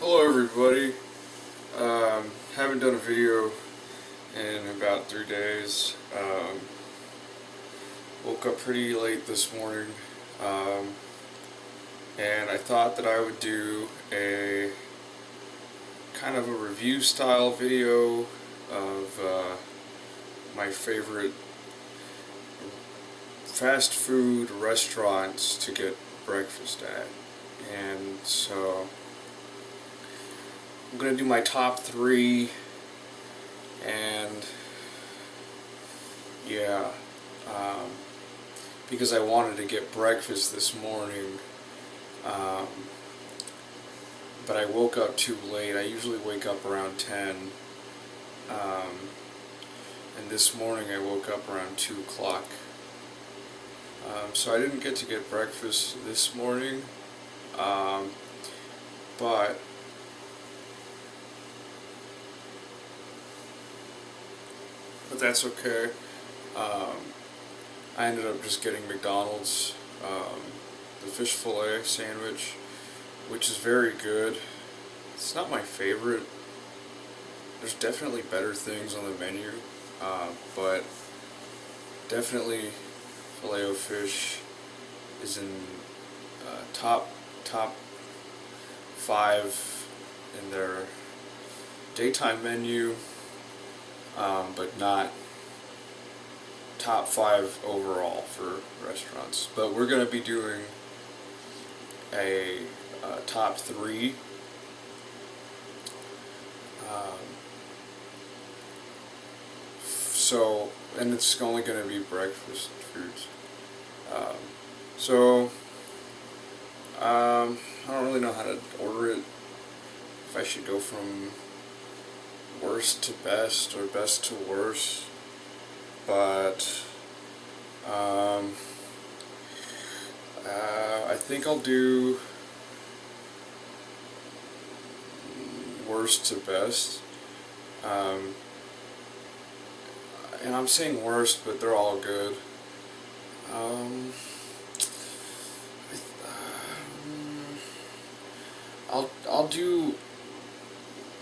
Hello everybody. Haven't done a video in about 3 days. Woke up pretty late this morning, and I thought that I would do a kind of a review style video of my favorite fast food restaurants to get breakfast at. And so I'm going to do my top 3, and yeah, because I wanted to get breakfast this morning, but I woke up too late. I usually wake up around 10, and this morning I woke up around 2 o'clock. So I didn't get to get breakfast this morning, but that's okay. I ended up just getting McDonald's, the fish fillet sandwich, which is very good. It's not my favorite. There's definitely better things on the menu, but definitely Filet-O-Fish is in top 5 in their daytime menu, but not top 5 overall for restaurants. But we're going to be doing a top 3. And it's only going to be breakfast foods. I don't really know how to order it. If I should go from worst to best or best to worst, but I think I'll do worst to best. And I'm saying worst, but they're all good. I'll do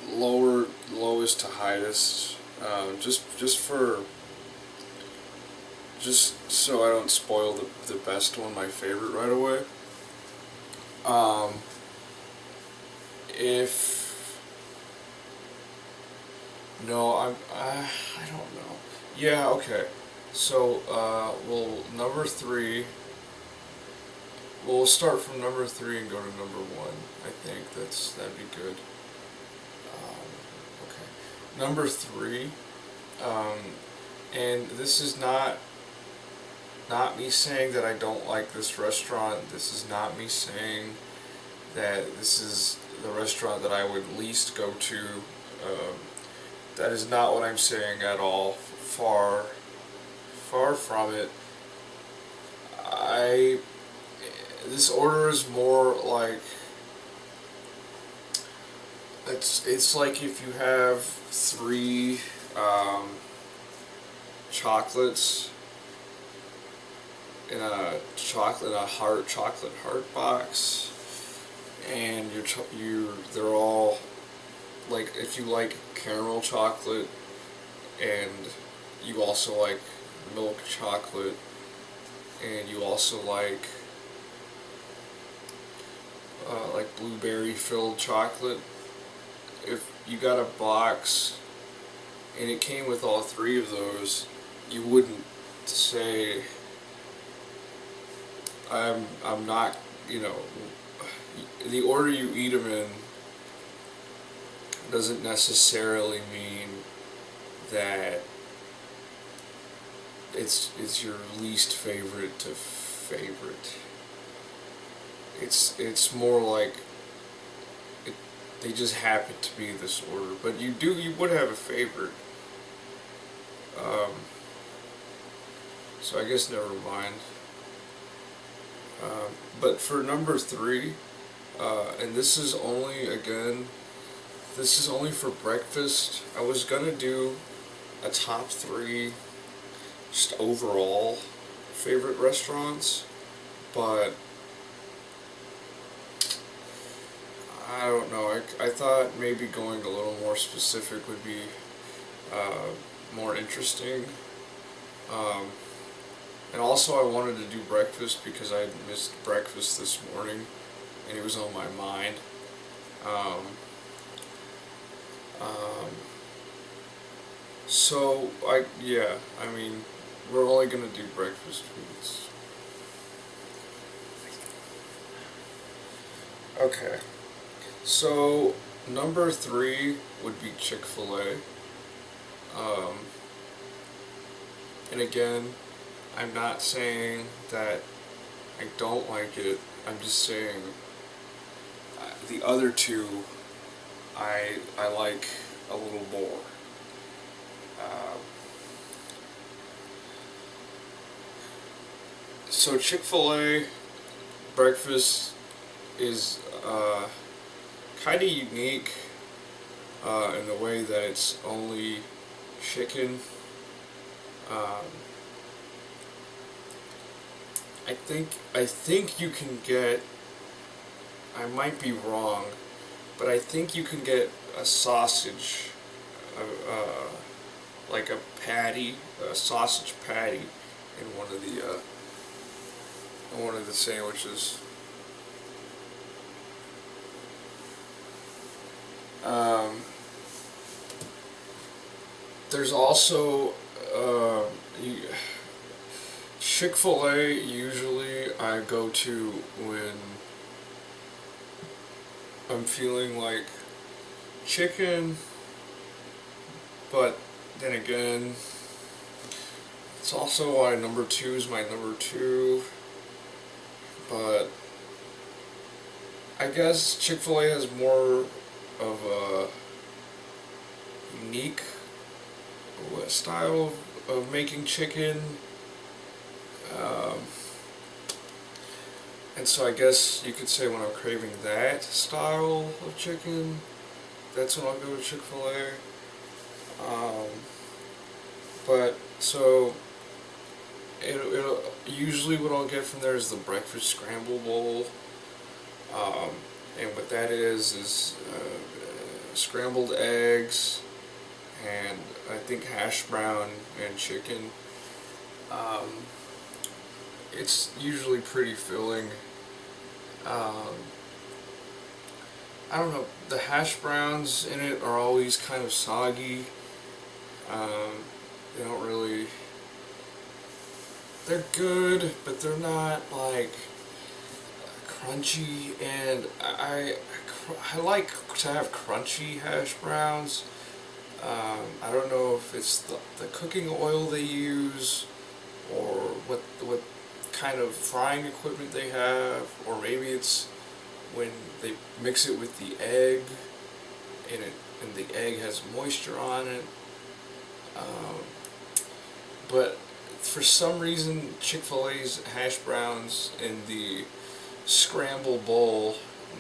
lowest to highest, just so I don't spoil the best one, my favorite, right away. If no, I don't know. Yeah, okay. So well, number 3. We'll start from number 3 and go to number 1. I think that'd be good. Okay, number 3. And this is not me saying that I don't like this restaurant. This is not me saying that this is the restaurant that I would least go to. That is not what I'm saying at all. Far from it. This order is more like, it's like if you have 3 chocolates in a chocolate heart box, and they're all like, if you like caramel chocolate and you also like milk chocolate and you also like blueberry filled chocolate, if you got a box and it came with all 3 of those, you wouldn't say, I'm not, the order you eat them in doesn't necessarily mean that it's your least favorite to favorite. It's more like they just happen to be this order, but you would have a favorite. So I guess never mind. But for number 3, and this is only for breakfast. I was gonna do a top 3 just overall favorite restaurants, but I don't don't know. I thought maybe going a little more specific would be more interesting. Um, and also, I wanted to do breakfast because I missed breakfast this morning, and it was on my mind. Um, um, so I mean, we're only gonna do breakfast foods. Okay. So number 3 would be Chick-fil-A. Um, and again, I'm not saying that I don't like it. I'm just saying the other two I like a little more. Uh, so Chick-fil-A breakfast is kind of unique in the way that it's only chicken. Um, I think you can get. I might be wrong, but I think you can get a sausage, like a patty, a sausage patty, in one of the sandwiches. Um, there's also Chick-fil-A. Usually, I go to when I'm feeling like chicken, but then again, it's also why number 2 is my number 2. But I guess Chick-fil-A has more of a unique style of making chicken. Um, and so I guess you could say when I'm craving that style of chicken, that's when I'll go to Chick-fil-A. But so it'll usually what I'll get from there is the breakfast scramble bowl. Um, and what that is scrambled eggs and I think hash brown and chicken. It's usually pretty filling. Um, I don't know, the hash browns in it are always kind of soggy. They don't really, they're good, but they're not like crunchy, and I like to have crunchy hash browns. I don't know if it's the cooking oil they use, or what kind of frying equipment they have, or maybe it's when they mix it with the egg, and the egg has moisture on it. But for some reason, Chick-fil-A's hash browns in the scramble bowl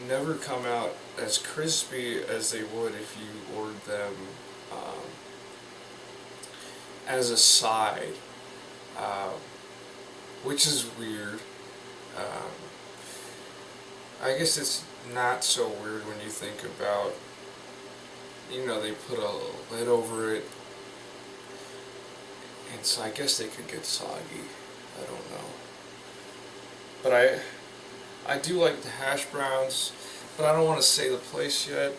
never come out as crispy as they would if you ordered them as a side, uh, which is weird. Um, I guess it's not so weird when you think about, they put a lid over it, and so I guess they could get soggy. I don't know. But I do like the hash browns, but I don't want to say the place yet.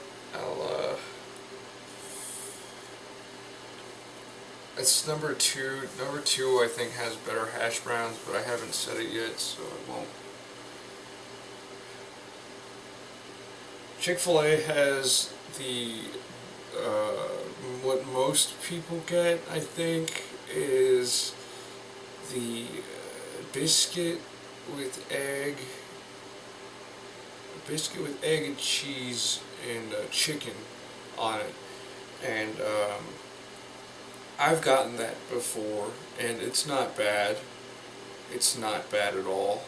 It's number 2. Number 2 I think has better hash browns, but I haven't said it yet, so I won't. Chick-fil-A has what most people get, I think, is the biscuit with egg and cheese and chicken on it. And I've gotten that before, and it's not bad. It's not bad at all.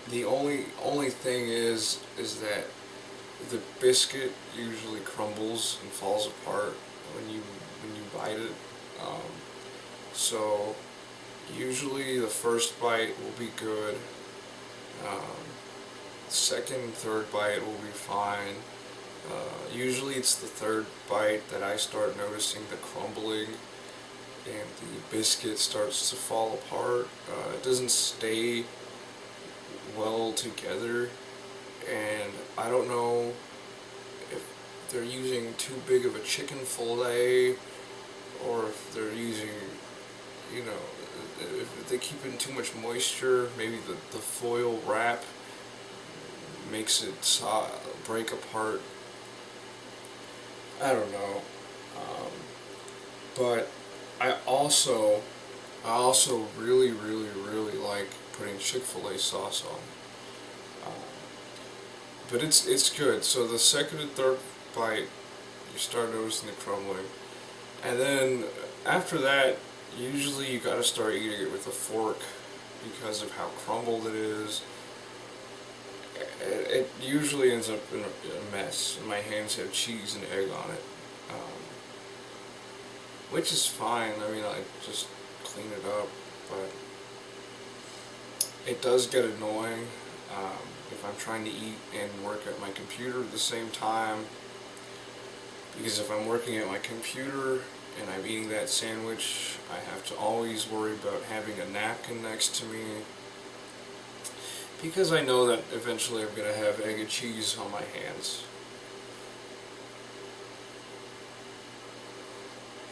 The only thing is that the biscuit usually crumbles and falls apart when you bite it. So usually the first bite will be good. second, third bite will be fine. Usually it's the third bite that I start noticing the crumbling and the biscuit starts to fall apart. It doesn't stay well together, and I don't know if they're using too big of a chicken fillet, or if they're using, you know, if they keep in too much moisture. Maybe the foil wrap makes it break apart. I don't know. But I also really like putting Chick-fil-A sauce on. But it's good. So the second and third bite, you start noticing the crumbling, and then after that, usually you gotta start eating it with a fork because of how crumbled it is. It usually ends up in a mess. My hands have cheese and egg on it, which is fine. I mean, I just clean it up, but it does get annoying if I'm trying to eat and work at my computer at the same time. Because if I'm working at my computer and I'm eating that sandwich, I have to always worry about having a napkin next to me, because I know that eventually I'm going to have egg and cheese on my hands.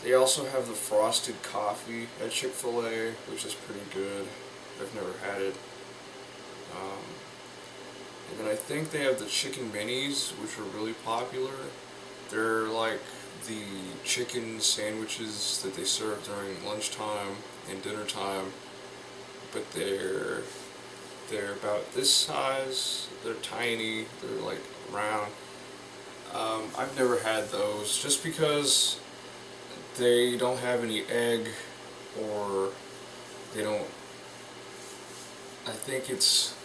They also have the frosted coffee at Chick-fil-A, which is pretty good. I've never had it. And then I think they have the chicken minis, which are really popular. They're like the chicken sandwiches that they serve during lunchtime and dinner time, but they're about this size. They're tiny. They're like round. I've never had those just because they don't have any egg, or they don't. I think it's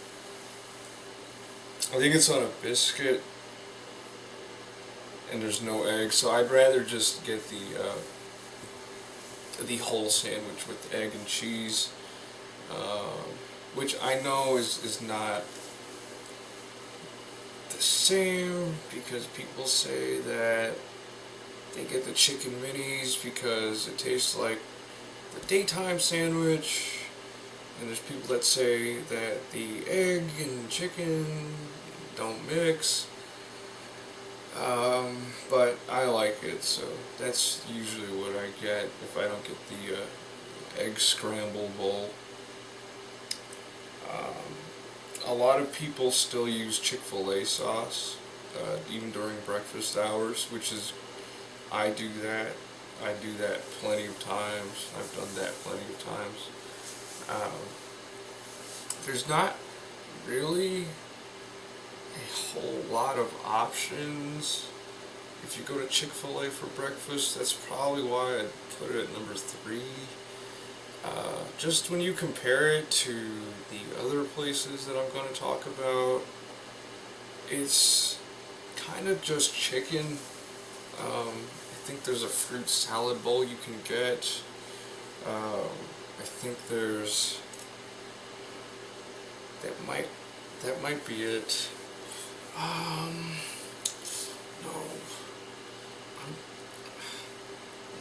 on a biscuit, and there's no egg. So I'd rather just get the whole sandwich with egg and cheese, which I know is not the same, because people say that they get the chicken minis because it tastes like the daytime sandwich, and there's people that say that the egg and chicken don't mix. But I like it, so that's usually what I get if I don't get the egg scramble bowl. A lot of people still use Chick-fil-A sauce, even during breakfast hours, which is, I do that. I do that plenty of times. I've done that plenty of times. There's not really a whole lot of options. If you go to Chick-fil-A for breakfast, that's probably why I'd put it at number 3. Just when you compare it to the other places that I'm going to talk about, it's kind of just chicken. I think there's a fruit salad bowl you can get. I think there's, that might be it.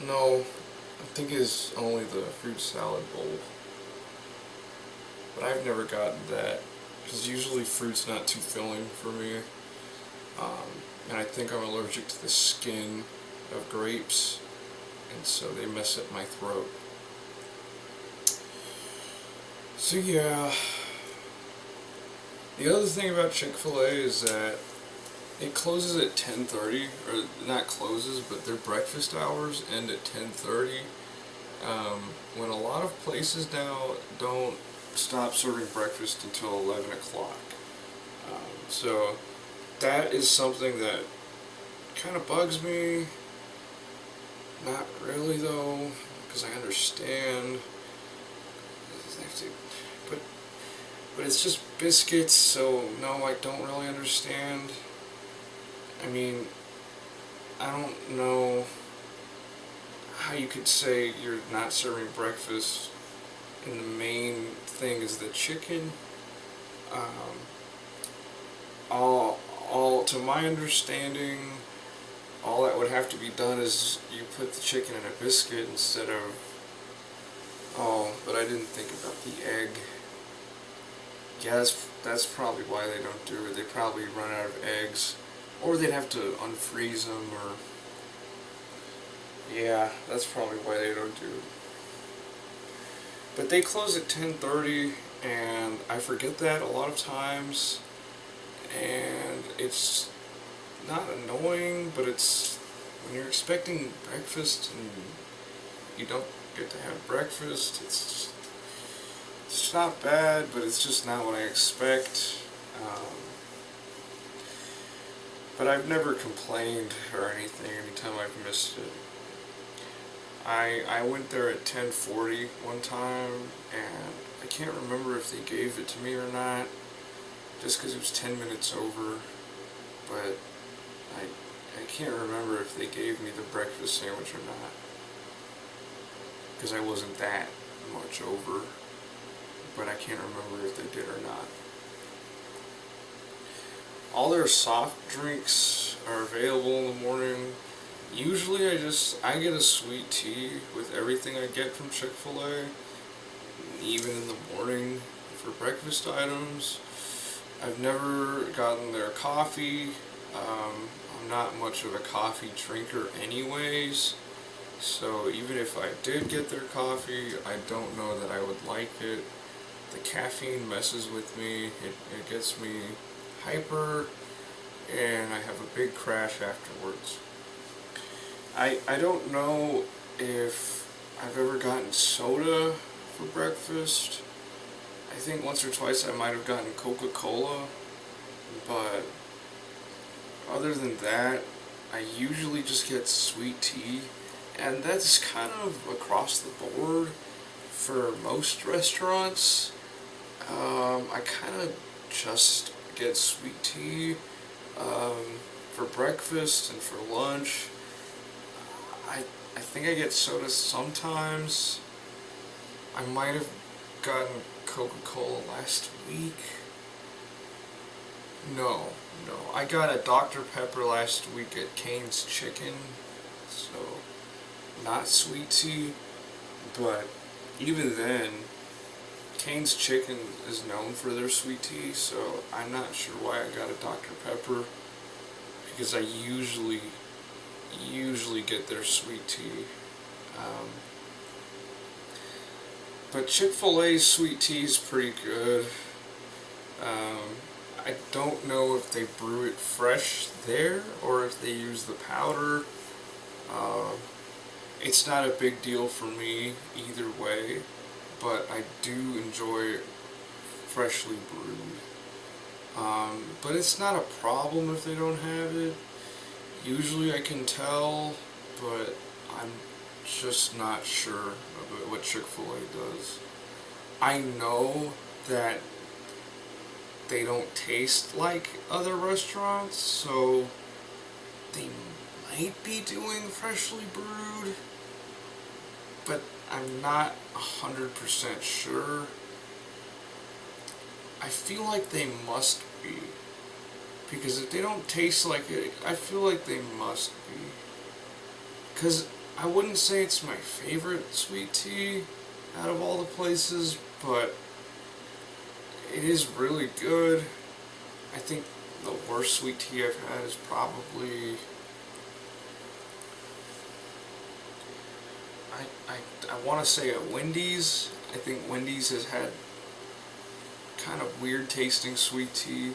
No, I think it's only the fruit salad bowl. But I've never gotten that, because usually fruit's not too filling for me. And I think I'm allergic to the skin of grapes, and so they mess up my throat. So yeah, the other thing about Chick-fil-A is that it closes at 10:30, or not closes, but their breakfast hours end at 10:30. When a lot of places now don't stop serving breakfast until 11 o'clock. So that is something that kind of bugs me. Not really though, because I understand. But it's just biscuits, so no, I don't really understand. I mean, I don't know how you could say you're not serving breakfast and the main thing is the chicken. to my understanding, all that would have to be done is you put the chicken in a biscuit instead of... Oh, but I didn't think about the egg. Yeah, that's probably why they don't do it. They probably run out of eggs. Or they'd have to unfreeze them, or... Yeah, that's probably why they don't do it. But they close at 10:30, and I forget that a lot of times. And it's not annoying, but it's... When you're expecting breakfast and you don't get to have breakfast, it's not bad, but it's just not what I expect. But I've never complained or anything anytime I've missed it. I went there at 10:40 one time, and I can't remember if they gave it to me or not, just because it was 10 minutes over, but I can't remember if they gave me the breakfast sandwich or not, because I wasn't that much over, but I can't remember if they did or not. All their soft drinks are available in the morning. Usually I get a sweet tea with everything I get from Chick-fil-A, even in the morning for breakfast items. I've never gotten their coffee. I'm not much of a coffee drinker anyways, so even if I did get their coffee, I don't know that I would like it. The caffeine messes with me. It gets me hyper, and I have a big crash afterwards. I don't know if I've ever gotten soda for breakfast. I think once or twice I might have gotten Coca-Cola, but other than that, I usually just get sweet tea, and that's kind of across the board for most restaurants. I kind of just get sweet tea for breakfast and for lunch. I think I get soda sometimes. I might have gotten Coca-Cola last week. No. I got a Dr. Pepper last week at Cane's Chicken, so not sweet tea, but even then, Cane's Chicken is known for their sweet tea, so I'm not sure why I got a Dr. Pepper, because I usually get their sweet tea. But Chick-fil-A's sweet tea is pretty good. I don't know if they brew it fresh there or if they use the powder. It's not a big deal for me either way, but I do enjoy freshly brewed. But it's not a problem if they don't have it. Usually I can tell, but I'm just not sure about what Chick-fil-A does. I know that they don't taste like other restaurants, so they might be doing freshly brewed, but I'm not 100% sure. I feel like they must be, because if they don't taste like it, I feel like they must be. Because I wouldn't say it's my favorite sweet tea out of all the places, but it is really good. I think the worst sweet tea I've had is probably... I want to say at Wendy's. I think Wendy's has had kind of weird tasting sweet tea.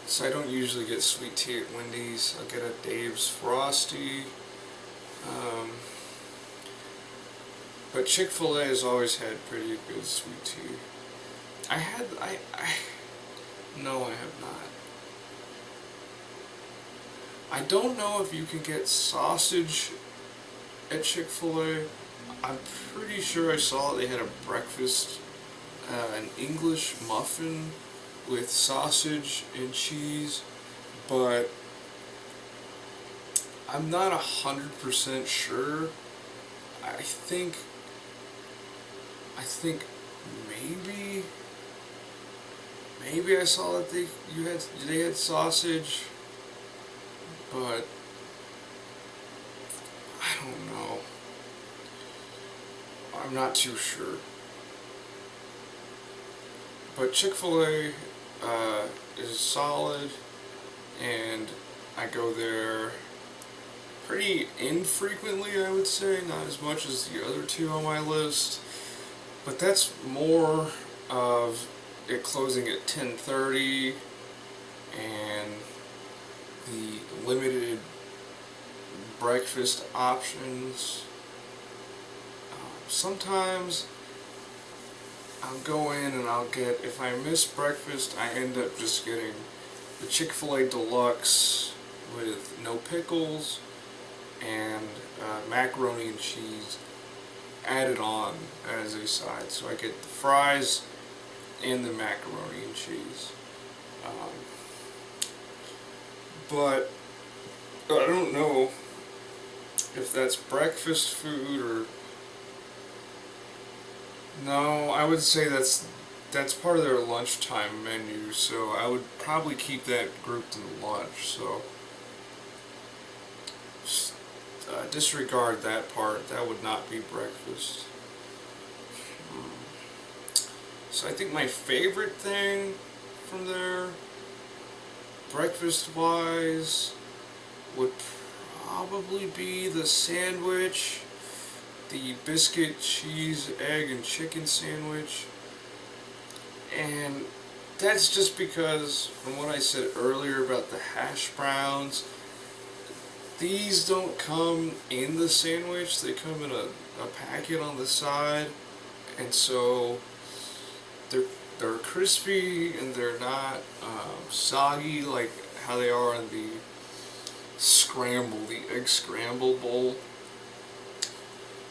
So I don't usually get sweet tea at Wendy's. I'll get a Dave's Frosty. But Chick-fil-A has always had pretty good sweet tea. No, I have not. I don't know if you can get sausage at Chick-fil-A. I'm pretty sure I saw they had a breakfast, an English muffin with sausage and cheese, but I'm not 100% sure. I think maybe I saw that they had sausage, but I don't know. I'm not too sure. But Chick-fil-A is solid, and I go there pretty infrequently, I would say, not as much as the other two on my list. But that's more of it closing at 10:30 and the limited breakfast options. Sometimes I'll go in and I'll get, if I miss breakfast, I end up just getting the Chick-fil-A Deluxe with no pickles and macaroni and cheese added on as a side. So I get the fries and the macaroni and cheese. But I don't know if that's breakfast food or... No, I would say that's part of their lunchtime menu, so I would probably keep that grouped in lunch. So just, disregard that part. That would not be breakfast. So I think my favorite thing from there, breakfast-wise, would probably be the sandwich. The biscuit, cheese, egg, and chicken sandwich. And that's just because, from what I said earlier about the hash browns, these don't come in the sandwich, they come in a packet on the side, and so they're crispy and they're not soggy like how they are in the egg scramble bowl.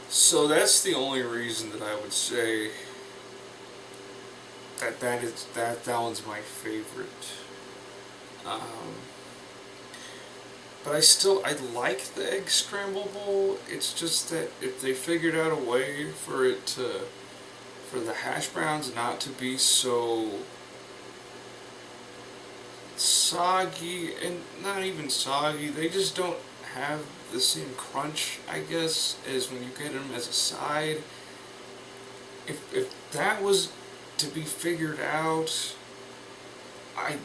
So that's the only reason that I would say that one's my favorite. But I like the egg scramble bowl. It's just that if they figured out a way for the hash browns not to be so soggy, and not even soggy, they just don't have the same crunch, I guess, as when you get them as a side. If that was to be figured out, I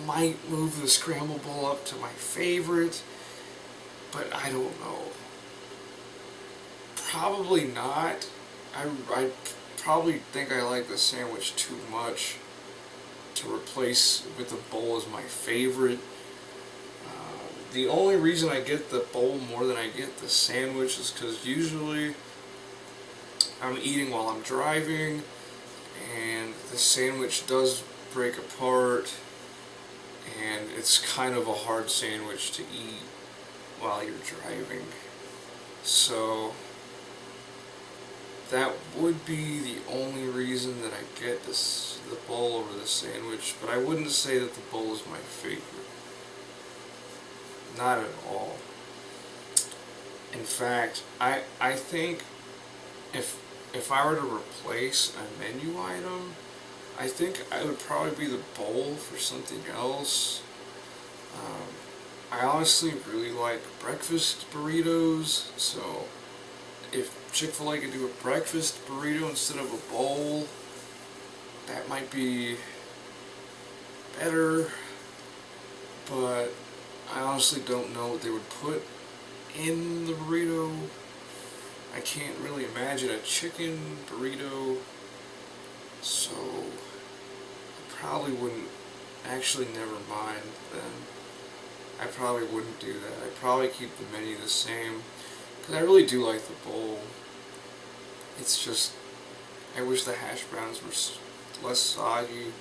might move the scramble bowl up to my favorite, but I don't know. Probably not. I probably think I like the sandwich too much to replace with the bowl as my favorite. The only reason I get the bowl more than I get the sandwich is because usually I'm eating while I'm driving, and the sandwich does break apart, and it's kind of a hard sandwich to eat while you're driving. So that would be the only reason that I get the bowl over the sandwich, but I wouldn't say that the bowl is my favorite. Not at all. In fact, I think if I were to replace a menu item, I think I would probably be the bowl for something else. I honestly really like breakfast burritos, so if Chick-fil-A could do a breakfast burrito instead of a bowl, that might be better, but I honestly don't know what they would put in the burrito. I can't really imagine a chicken burrito, so I probably wouldn't. Actually, never mind then. I probably wouldn't do that. I'd probably keep the menu the same, because I really do like the bowl. It's just, I wish the hash browns were less soggy.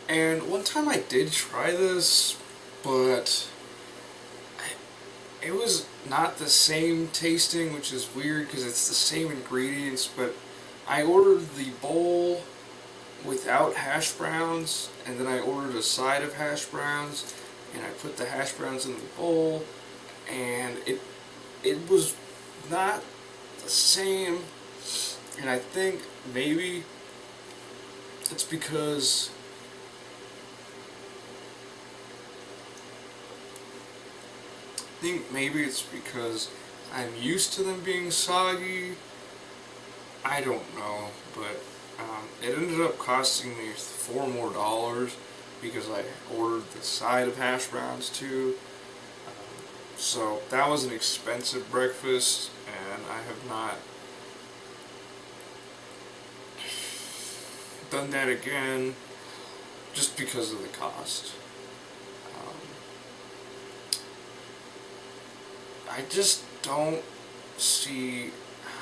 And one time I did try this, but it was not the same tasting, which is weird because it's the same ingredients, but I ordered the bowl without hash browns, and then I ordered a side of hash browns, and I put the hash browns in the bowl, and it was not the same. And I think maybe it's because I think maybe it's because I'm used to them being soggy. I don't know, but it ended up costing me $4 more because I ordered the side of hash browns too. So that was an expensive breakfast, and I have not done that again just because of the cost. Um, I just don't see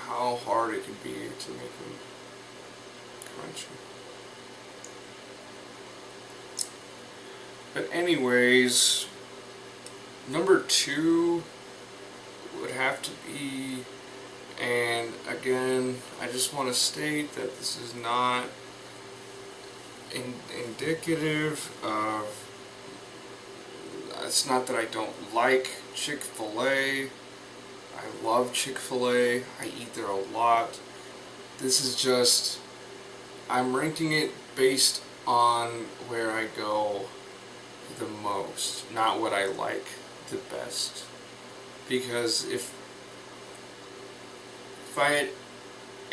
how hard it can be to make them crunchy. But anyways, number 2 would have to be, and again, I just want to state that this is not indicative of, it's not that I don't like Chick-fil-A. I love Chick-fil-A. I eat there a lot. This is just, I'm ranking it based on where I go the most, not what I like the best. Because if I had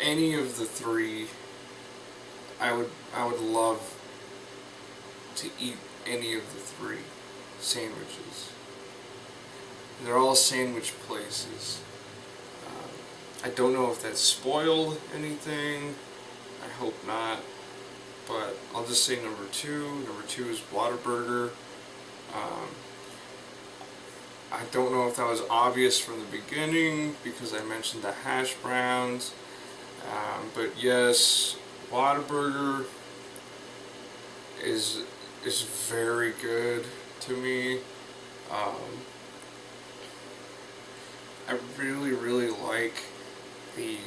any of the 3, I would love to eat any of the 3 sandwiches. They're all sandwich places. I don't know if that's spoiled anything. I hope not. But I'll just say number 2. Number 2 is Whataburger. I don't know if that was obvious from the beginning because I mentioned the hash browns. But yes, Whataburger is very good to me. I really like the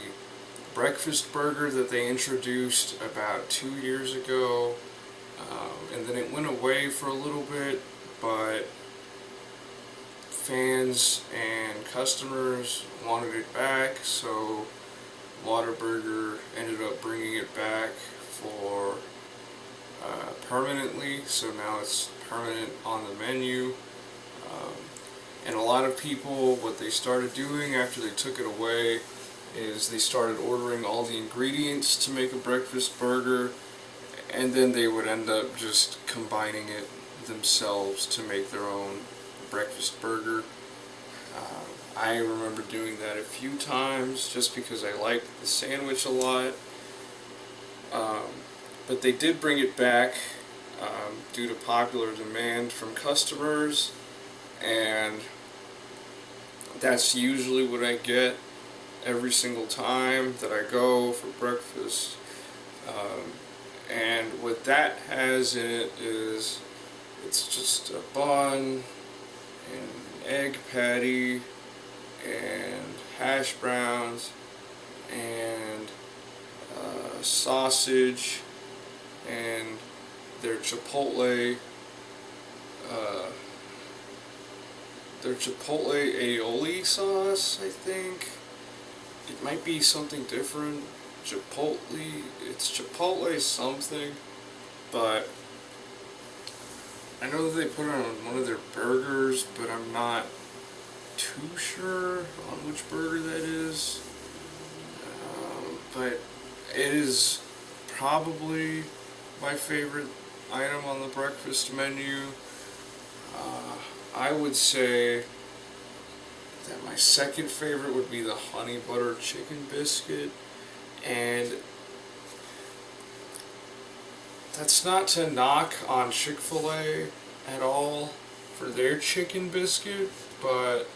breakfast burger that they introduced about 2 years ago, and then it went away for a little bit, but fans and customers wanted it back, so Whataburger ended up bringing it back for permanently, so now it's permanent on the menu. And a lot of people, what they started doing after they took it away is they started ordering all the ingredients to make a breakfast burger, and then they would end up just combining it themselves to make their own breakfast burger. I remember doing that a few times just because I liked the sandwich a lot. But they did bring it back due to popular demand from customers, and that's usually what I get every single time that I go for breakfast. And what that has in it is it's just a bun and an egg patty and hash browns and sausage and their chipotle aioli sauce, I think. It might be something different. It's Chipotle something, but I know that they put it on one of their burgers, but I'm not too sure on which burger that is. But it is probably my favorite item on the breakfast menu. I would say that my second favorite would be the honey butter chicken biscuit, and that's not to knock on Chick-fil-A at all for their chicken biscuit, but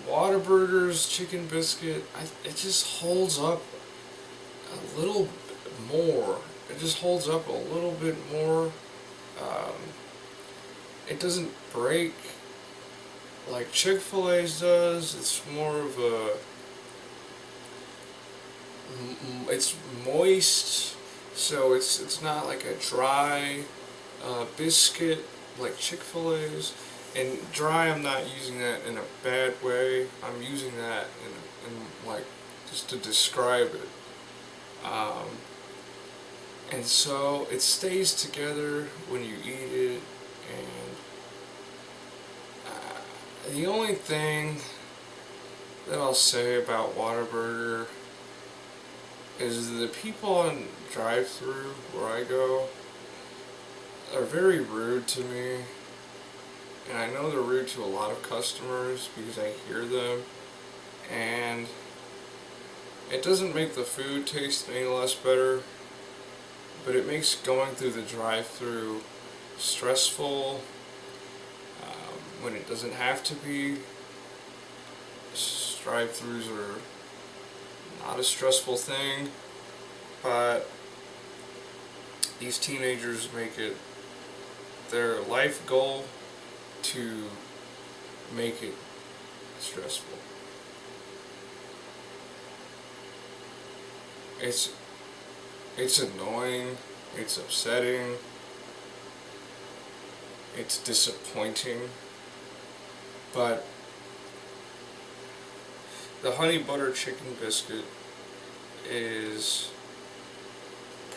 Whataburger's chicken biscuit, it just holds up a little more. It just holds up a little bit more. It doesn't break like Chick-fil-A's does. It's more of a, it's moist, so it's not like a dry biscuit like Chick-fil-A's. And dry, I'm not using that in a bad way. I'm using that in like just to describe it. And so it stays together when you eat it, and the only thing that I'll say about Whataburger is the people on drive-thru where I go are very rude to me, and I know they're rude to a lot of customers because I hear them, and it doesn't make the food taste any less better, but it makes going through the drive-thru stressful when it doesn't have to be. Drive-thrus are not a stressful thing, but these teenagers make it their life goal to make it stressful. It's annoying, it's upsetting, it's disappointing, but the honey butter chicken biscuit is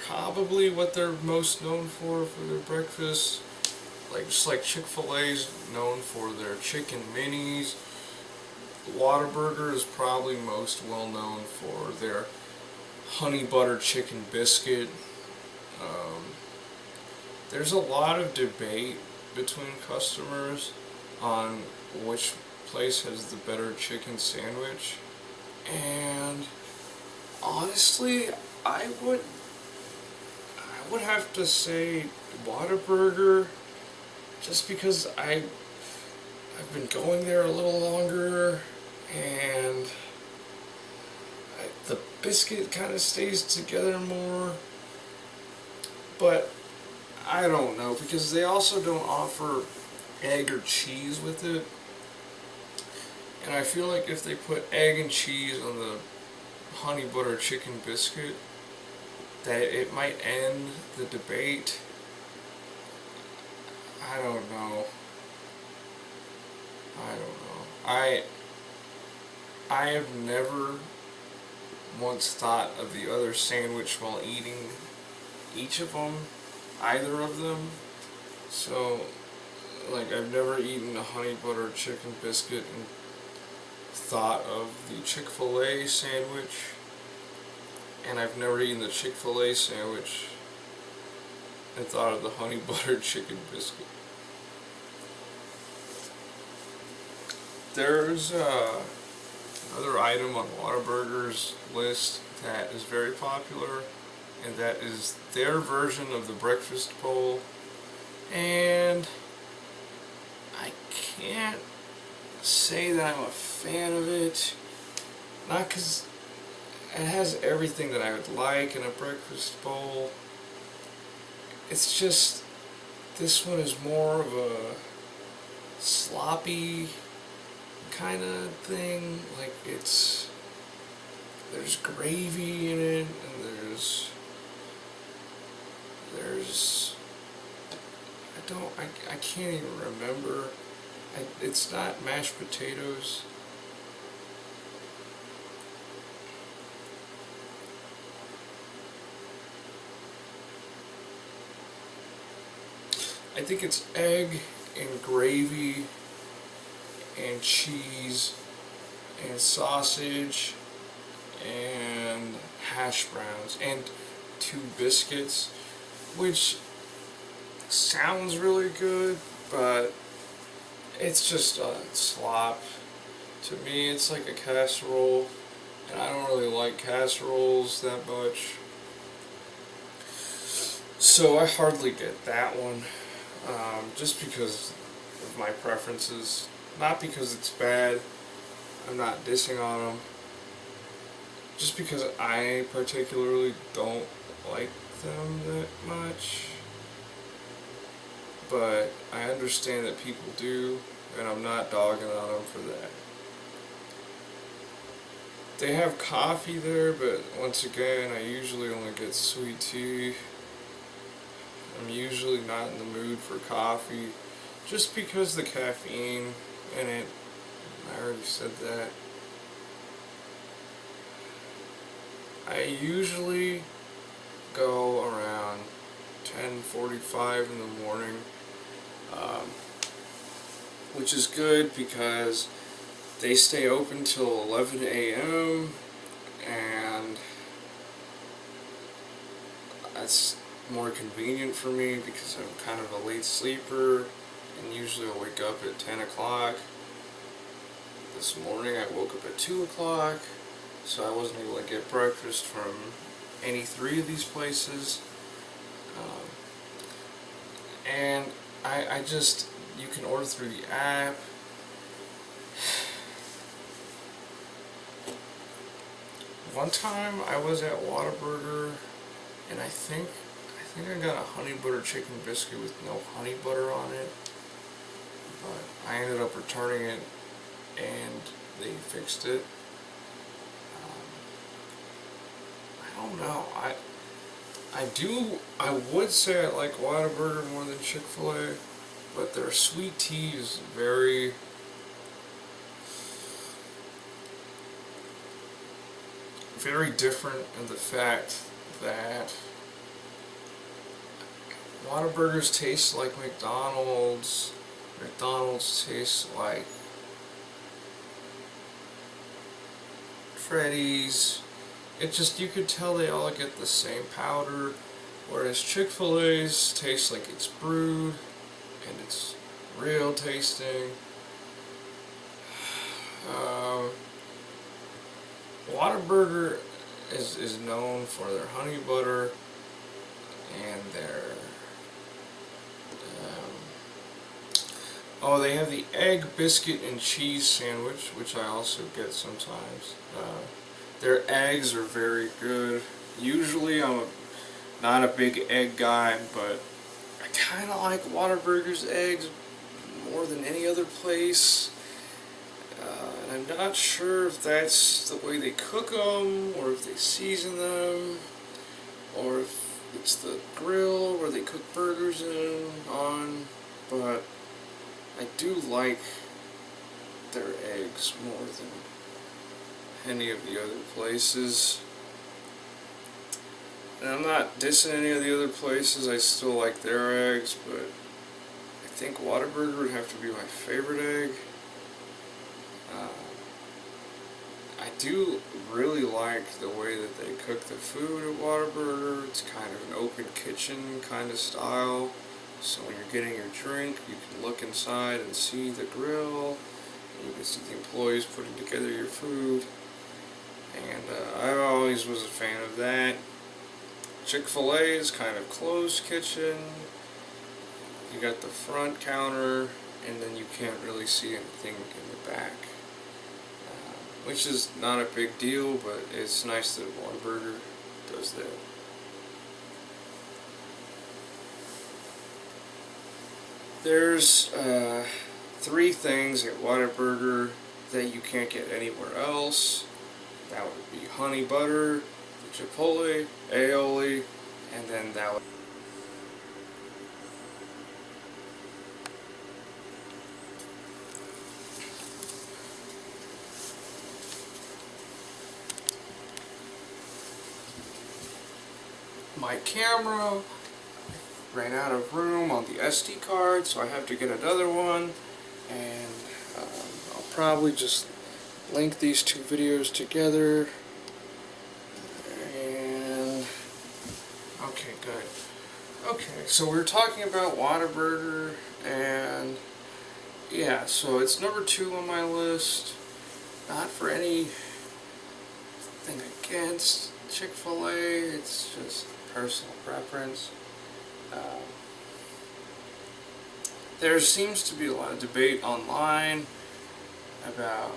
probably what they're most known for their breakfast. Like, just like Chick-fil-A's known for their chicken minis, Whataburger is probably most well known for their honey butter chicken biscuit. There's a lot of debate between customers on which place has the better chicken sandwich, and honestly, I would have to say Whataburger, just because I've been going there a little longer, and the biscuit kind of stays together more. But I don't know, because they also don't offer egg or cheese with it. And I feel like if they put egg and cheese on the honey butter chicken biscuit, that it might end the debate. I don't know. I have never once thought of the other sandwich while eating each of them, either of them. So, like, I've never eaten a honey butter chicken biscuit and thought of the Chick-fil-A sandwich, and I've never eaten the Chick-fil-A sandwich and thought of the honey butter chicken biscuit. There's another item on Whataburger's list that is very popular, and that is their version of the breakfast bowl, and I can't say that I'm a fan of it, not because it has everything that I would like in a breakfast bowl. It's just, this one is more of a sloppy kind of thing. Like, there's gravy in it, and there's I can't even remember. It's not mashed potatoes. I think it's egg and gravy and cheese and sausage and hash browns and 2 biscuits, which sounds really good, but it's just a slop. To me, it's like a casserole, and I don't really like casseroles that much, so I hardly get that one, just because of my preferences. Not because it's bad, I'm not dissing on them, just because I particularly don't like them that much. But I understand that people do, and I'm not dogging on them for that. They have coffee there, but once again, I usually only get sweet tea. I'm usually not in the mood for coffee, just because the caffeine in it. I already said that. I usually go around 10:45 in the morning, which is good because they stay open till 11 a.m. and that's more convenient for me because I'm kind of a late sleeper and usually I'll wake up at 10 o'clock. This morning I woke up at 2 o'clock, so I wasn't able to get breakfast from any three of these places. And I just, you can order through the app. One time I was at Whataburger and I think I got a honey butter chicken biscuit with no honey butter on it, but I ended up returning it and they fixed it. I don't know. I would say I like Whataburger more than Chick-fil-A, but their sweet tea is very different in the fact that Whataburgers taste like McDonald's. McDonald's tastes like Freddy's. It just, you could tell they all get the same powder, whereas Chick-fil-A's tastes like it's brewed and it's real tasting. Whataburger is known for their honey butter and their oh, they have the egg, biscuit, and cheese sandwich, which I also get sometimes. Their eggs are very good. Usually I'm not a big egg guy, but I kind of like Whataburger's eggs more than any other place. And I'm not sure if that's the way they cook them, or if they season them, or if it's the grill where they cook burgers on, but I do like their eggs more than any of the other places. And I'm not dissing any of the other places, I still like their eggs, but I think Whataburger would have to be my favorite egg. I do really like the way that they cook the food at Whataburger. It's kind of an open kitchen kind of style. So when you're getting your drink, you can look inside and see the grill. And you can see the employees putting together your food. And I always was a fan of that. Chick-fil-A is kind of closed kitchen. You got the front counter, and then you can't really see anything in the back. Which is not a big deal, but it's nice that Whataburger does that. There's 3 things at Whataburger that you can't get anywhere else. That would be honey butter, the chipotle, aioli, and then that would my camera ran out of room on the SD card, so I have to get another one, and I'll probably just link these 2 videos together, and okay, good. Okay, so we're talking about Whataburger, and yeah, so it's number 2 on my list. Not for anything against Chick-fil-A, it's just personal preference. There seems to be a lot of debate online about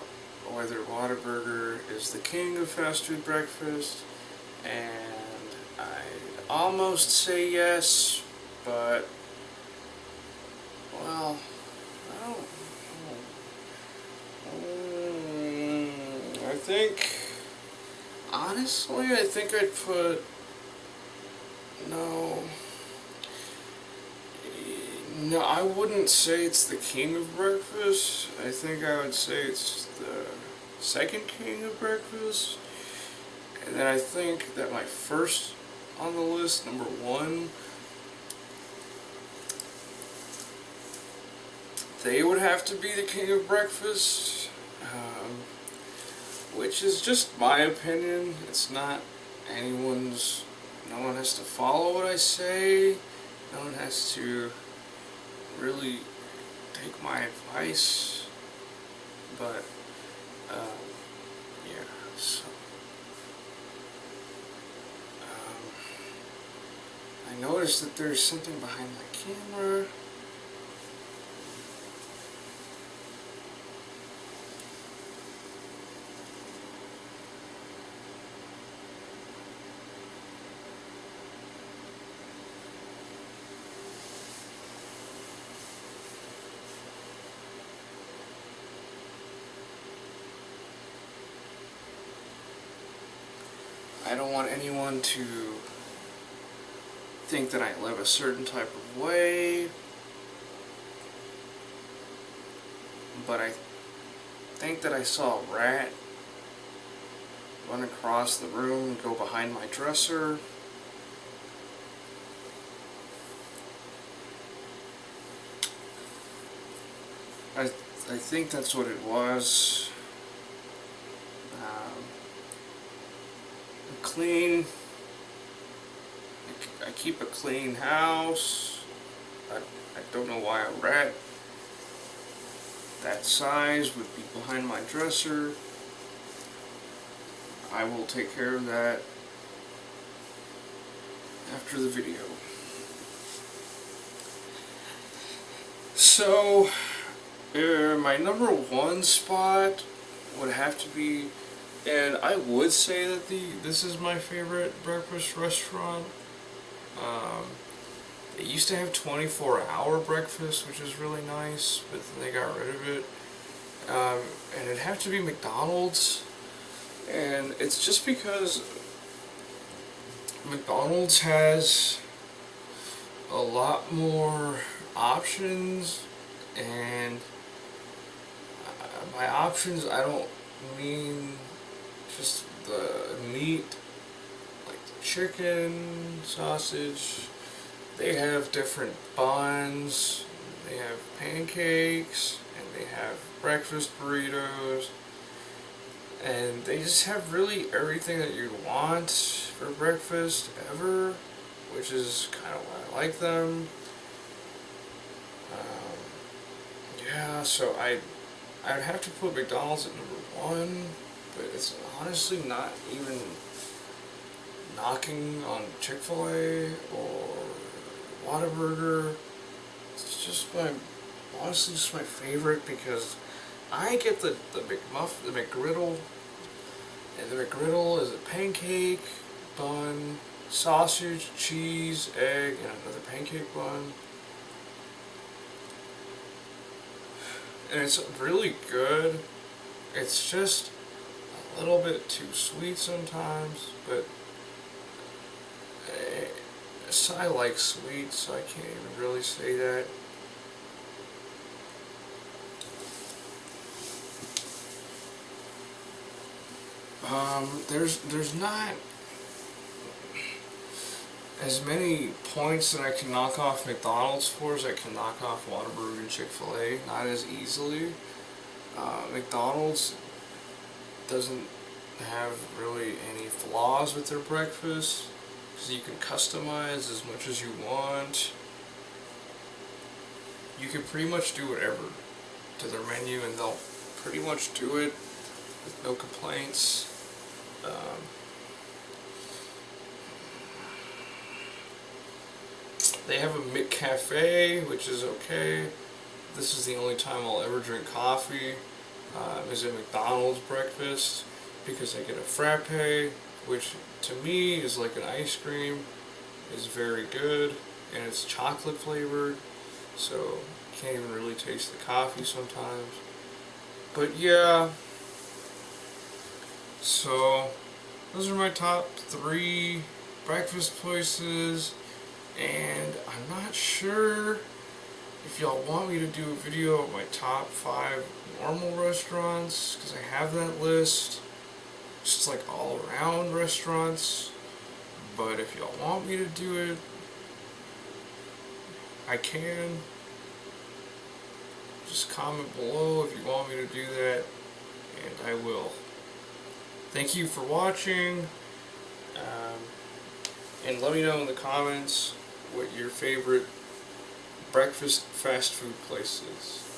whether Whataburger is the king of fast food breakfast, and I'd almost say yes, but, well, I don't know. I think, honestly, I think I'd put, no, I wouldn't say it's the king of breakfast. I think I would say it's the second king of breakfast. And then I think that my first on the list, number one, they would have to be the king of breakfast, which is just my opinion. It's not anyone's. No one has to follow what I say. No one has to really take my advice. But, yeah, so. I noticed that there's something behind my camera. I don't want anyone to think that I live a certain type of way, but I think that I saw a rat run across the room and go behind my dresser. I think that's what it was. Clean. I keep a clean house. I don't know why a rat that size would be behind my dresser. I will take care of that after the video. So, my number one spot would have to be, and I would say that this is my favorite breakfast restaurant. They used to have 24-hour breakfast, which is really nice, but then they got rid of it. And it'd have to be McDonald's, and it's just because McDonald's has a lot more options, and by options I don't mean just the meat, like the chicken, sausage. They have different buns, they have pancakes, and they have breakfast burritos, and they just have really everything that you'd want for breakfast ever, which is kind of why I like them. Yeah, so I would have to put McDonald's at number one, but it's honestly not even knocking on Chick-fil-A or Whataburger. It's just honestly just my favorite because I get the McGriddle, and the McGriddle is a pancake, bun, sausage, cheese, egg, and another pancake bun. And it's really good. It's just a little bit too sweet sometimes, but I like sweet, so I can't even really say that. There's not as many points that I can knock off McDonald's for as I can knock off Whataburger and Chick-fil-A. Not as easily. McDonald's doesn't have really any flaws with their breakfast, because you can customize as much as you want. You can pretty much do whatever to their menu, and they'll pretty much do it with no complaints. They have a McCafe, which is okay. This is the only time I'll ever drink coffee, is at McDonald's breakfast, because I get a frappe, which to me is like an ice cream. It's very good, and it's chocolate flavored, so you can't even really taste the coffee sometimes. But yeah, so those are my top 3 breakfast places. And I'm not sure if y'all want me to do a video of my top 5 normal restaurants, because I have that list, just like all around restaurants, But if y'all want me to do it, I can. Just comment below if you want me to do that, and I will. Thank you for watching, and let me know in the comments what your favorite breakfast fast food place is.